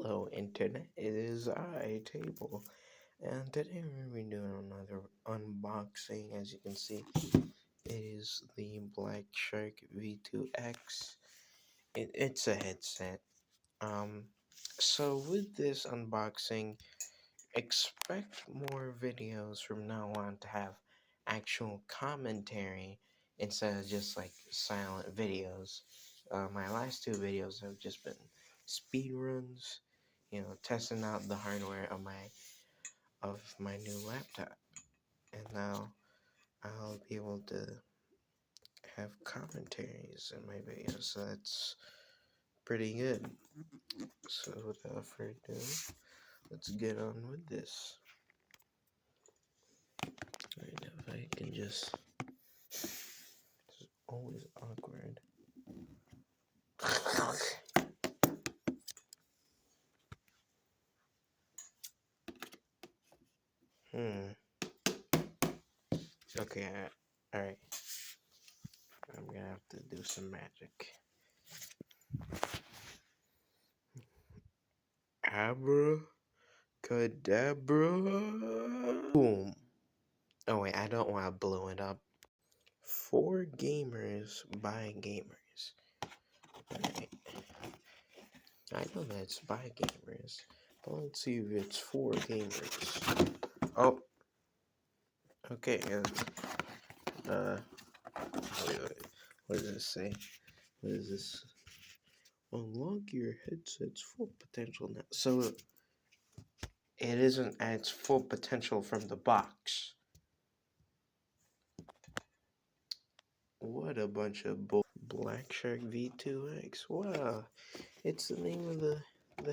Hello, Internet. It is I, Table, and today we're going to be doing another unboxing. As you can see, it is the Black Shark V2X. It's a headset. Um, so with this unboxing, expect more videos from now on to have actual commentary instead of just like silent videos. My last two videos have just been speed runs, testing out the hardware of my new laptop, and now I'll be able to have commentaries in my videos, so that's pretty good. So without further ado, let's get on with this. Alright, if I can just... It's always awkward. Okay, alright. I'm gonna have to do some magic. Abracadabra. Boom. Oh wait, I don't want to blow it up. For gamers by gamers. Alright. I know that it's by gamers, but let's see if it's for gamers. Oh. Okay. Wait. What does this say? What is this? Unlock your headset's full potential now. So it isn't at its full potential from the box. What a bunch of bull. Black Shark V2X. Wow, it's the name of the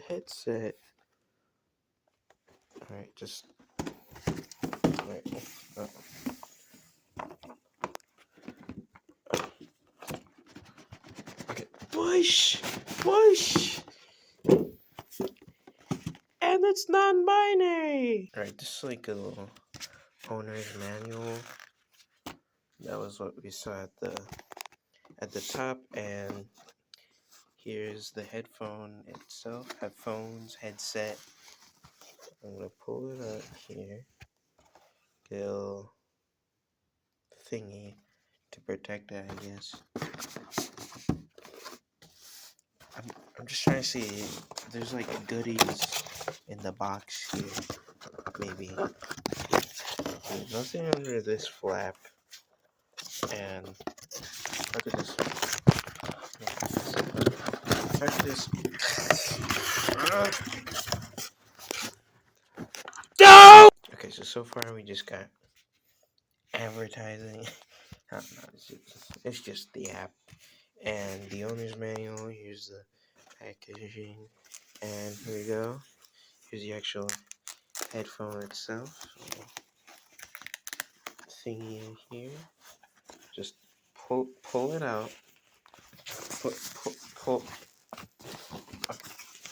headset. All right, just right. Okay, push. And it's non-binary. All right, this is like a little owner's manual. That was what we saw at the top, and here's the headphone itself. Headset. I'm gonna pull it up here. Get a little thingy to protect it, I guess. I'm just trying to see. There's like goodies in the box here. Maybe. There's nothing under this flap. And look at this. Check this. No! Okay, so far we just got advertising. No, it's just the app. And the owner's manual. Here's the packaging. And here we go. Here's the actual headphone itself. Thingy in here. Just pull it out. Pull.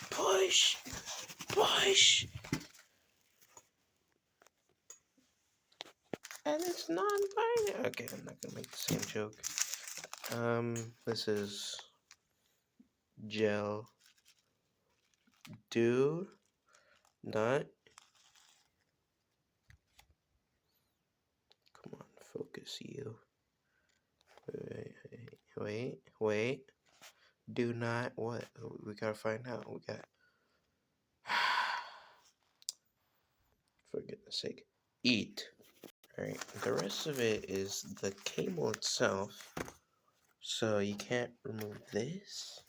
Push. And it's non-binary. Okay, I'm not gonna make the same joke. This is gel. Do not. Come on, focus you. Wait. Do not what? We gotta find out. We got. For goodness sake, eat. Alright, the rest of it is the cable itself. So you can't remove this.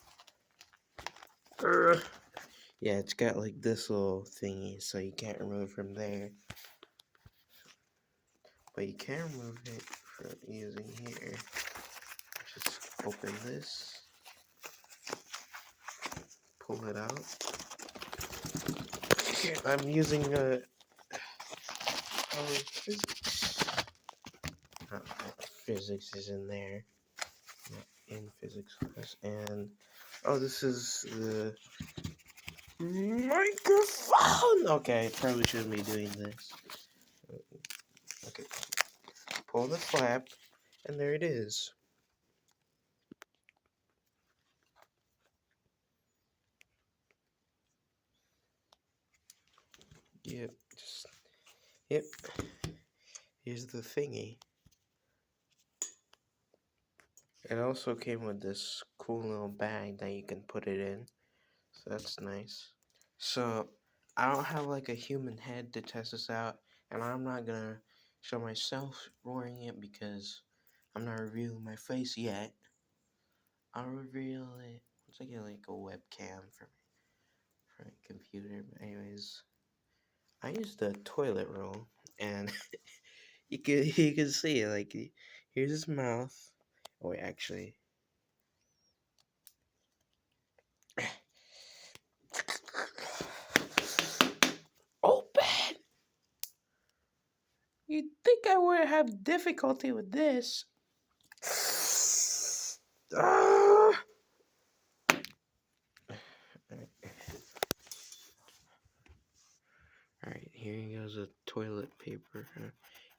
Yeah, it's got like this little thingy, so you can't remove from there. But you can remove it from using here. Just open this, pull it out. I'm using physics. Physics is in there. In physics class. And this is the microphone. Okay, I probably shouldn't be doing this. Okay, pull the flap, and there it is. Yep, yep. Here's the thingy. It also came with this cool little bag that you can put it in, so that's nice. So I don't have like a human head to test this out, and I'm not gonna show myself roaring it because I'm not revealing my face yet. I'll reveal it once I get like a webcam for my computer. But anyways, I used the toilet roll, and you can see it. Like here's his mouth. Oh, wait, actually, open. You'd think I would have difficulty with this. Ah! Alright, here goes a toilet paper.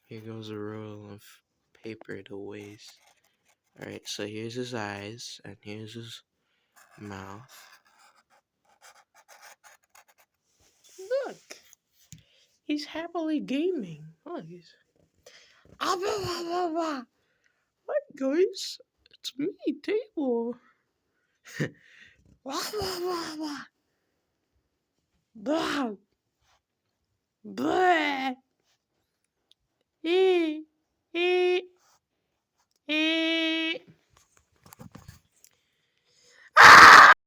Here goes a roll of paper to waste. Alright, so here's his eyes, and here's his mouth. Look! He's happily gaming. Look, he's... Hi guys, it's me, Table. Blah, blah.